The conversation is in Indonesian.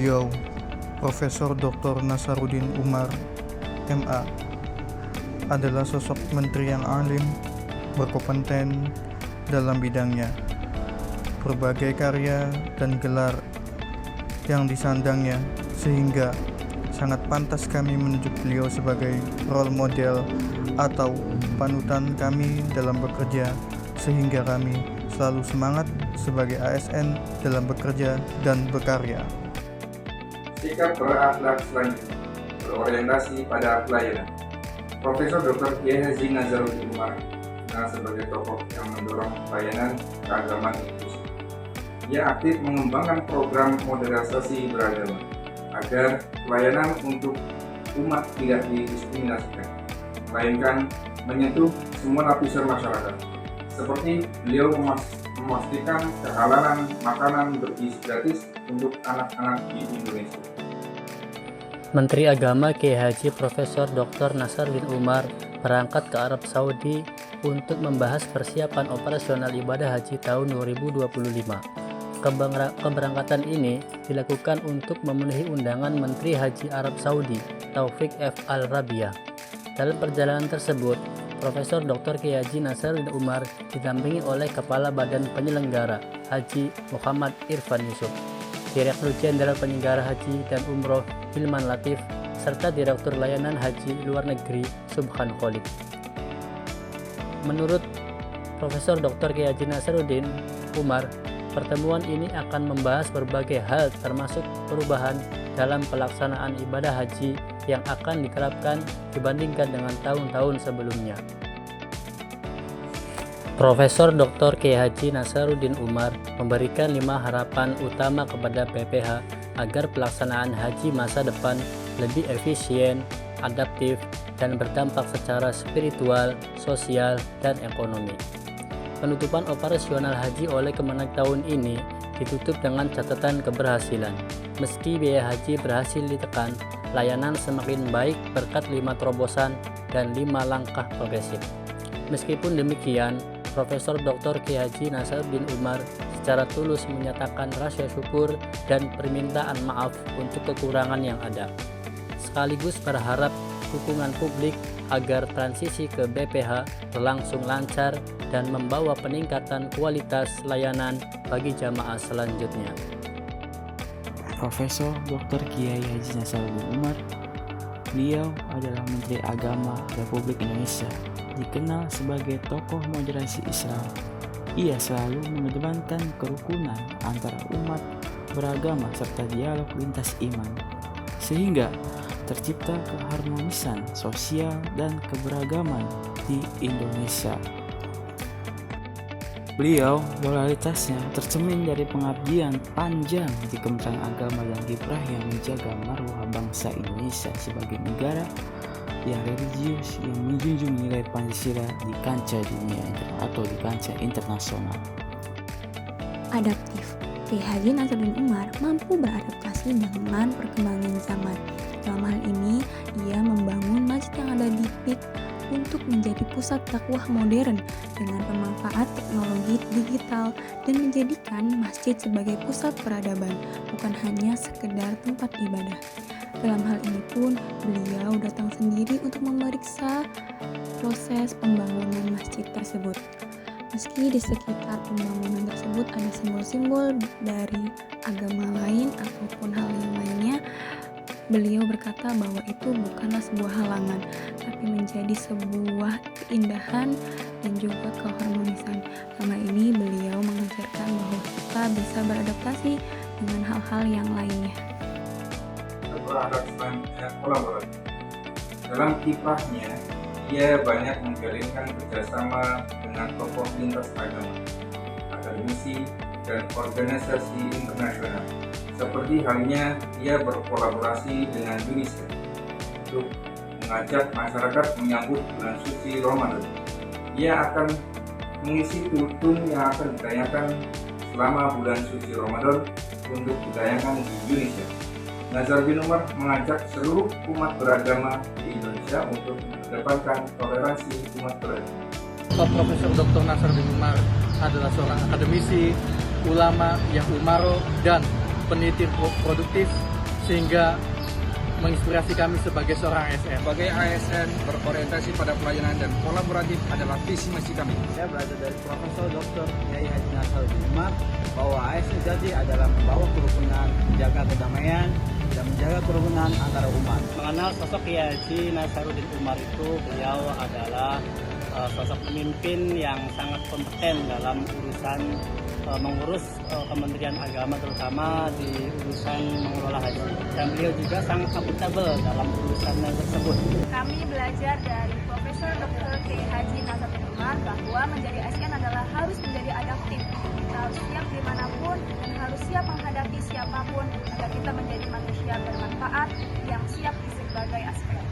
Beliau, Profesor Dr. Nasaruddin Umar, MA, adalah sosok menteri yang alim, berkompeten dalam bidangnya. Berbagai karya dan gelar yang disandangnya sehingga sangat pantas kami menunjuk beliau sebagai role model atau panutan kami dalam bekerja, sehingga kami selalu semangat sebagai ASN dalam bekerja dan berkarya. Sikap berakhlak selanjutnya berorientasi pada pelayanan. Profesor Dr. Kiai Haji Nasaruddin Umar dikenal sebagai tokoh yang mendorong pelayanan keagamaan inklusif. Ia aktif mengembangkan program modernisasi beragama agar pelayanan untuk umat tidak didiskriminasikan, melainkan menyentuh semua lapisan masyarakat. Seperti beliau memastikan kehalalan makanan bergizi gratis untuk anak-anak di Indonesia. Menteri Agama Kiai Haji Profesor Dr. Nasaruddin Umar berangkat ke Arab Saudi untuk membahas persiapan operasional ibadah haji tahun 2025. Keberangkatan ini dilakukan untuk memenuhi undangan Menteri Haji Arab Saudi, Taufik F. Al-Rabiah. Dalam perjalanan tersebut, Profesor Dr. Kiai Haji Nasaruddin Umar didampingi oleh Kepala Badan Penyelenggara Haji Muhammad Irfan Yusuf, Direktur Jenderal Penyelenggara Haji dan Umroh Hilman Latif, serta Direktur Layanan Haji Luar Negeri Subhan Khalid. Menurut Profesor Dr. Kiai Haji Nasaruddin Umar, pertemuan ini akan membahas berbagai hal termasuk perubahan dalam pelaksanaan ibadah haji yang akan diterapkan dibandingkan dengan tahun-tahun sebelumnya. Profesor Dr. Kiai Haji Nasaruddin Umar memberikan 5 harapan utama kepada BPH agar pelaksanaan haji masa depan lebih efisien, adaptif, dan berdampak secara spiritual, sosial, dan ekonomi. Penutupan operasional haji oleh Kemenak tahun ini ditutup dengan catatan keberhasilan. Meski biaya haji berhasil ditekan, layanan semakin baik berkat 5 terobosan dan 5 langkah progresif. Meskipun demikian, Profesor Dr. Kiai Haji Nasaruddin Umar secara tulus menyatakan rasa syukur dan permintaan maaf untuk kekurangan yang ada, sekaligus berharap dukungan publik agar transisi ke BPH berlangsung lancar dan membawa peningkatan kualitas layanan bagi jamaah selanjutnya. Profesor Dr. Kiai Haji Nasaruddin Umar, beliau adalah Menteri Agama Republik Indonesia, dikenal sebagai tokoh moderasi Islam. Ia selalu mengedepankan kerukunan antara umat beragama serta dialog lintas iman, sehingga tercipta keharmonisan sosial dan keberagaman di Indonesia. Beliau loyalitasnya tercermin dari pengabdian panjang di Kementerian Agama dan kiprah yang menjaga marwah bangsa Indonesia sebagai negara yang religius yang menjunjung nilai Pancasila di kancah dunia atau di kancah internasional. Adaptif. Kiai Haji Nasaruddin Umar mampu beradaptasi dengan perkembangan zaman. Dalam hal ini, ia membangun masjid yang ada di PIK untuk menjadi pusat dakwah modern dengan pemanfaat teknologi digital dan menjadikan masjid sebagai pusat peradaban, bukan hanya sekedar tempat ibadah. Dalam hal ini pun, beliau datang sendiri untuk memeriksa proses pembangunan masjid tersebut. Meski di sekitar pembangunan tersebut ada simbol-simbol dari agama lain ataupun hal yang lainnya, beliau berkata bahwa itu bukanlah sebuah halangan, tapi menjadi sebuah keindahan dan juga keharmonisan. Selama ini beliau mengajarkan bahwa kita bisa beradaptasi dengan hal-hal yang lainnya. Selanjutnya kolaborasi. Dalam kiprahnya, ia banyak menjalinkan kerjasama dengan tokoh lintas agama, akademisi, dan organisasi internasional. Seperti halnya ia berkolaborasi dengan UNICEF untuk mengajak masyarakat menyambut bulan suci Ramadan. Ia akan mengisi tun yang akan ditayangkan selama bulan suci Ramadan untuk ditayangkan di UNICEF. Nasaruddin Umar mengajak seluruh umat beragama di Indonesia untuk mengedepankan toleransi umat beragama. Profesor Dr. Nasaruddin Umar adalah seorang akademisi, ulama yang umaro dan peneliti produktif sehingga menginspirasi kami sebagai seorang ASN. Sebagai ASN berorientasi pada pelayanan dan kolaboratif adalah visi misi kami. Saya belajar dari Profesor Dr. Kiai Haji Nasaruddin Umar bahwa ASN sejati adalah membawa kerukunan, menjaga kedamaian, dan menjaga kerukunan antara umat. Mengenal sosok Kiai Haji Nasaruddin Umar itu, beliau adalah sosok pemimpin yang sangat kompeten dalam urusan mengurus Kementerian Agama, terutama di urusan mengelola haji, dan beliau juga sangat akuntabel dalam urusan tersebut. Kami belajar dari Profesor Dr. Kiai Haji Nasaruddin Umar bahwa menjadi ASN adalah harus menjadi adaptif. Kita harus siap dimanapun dan harus siap menghadapi siapapun agar kita menjadi manusia bermanfaat yang siap di berbagai aspek.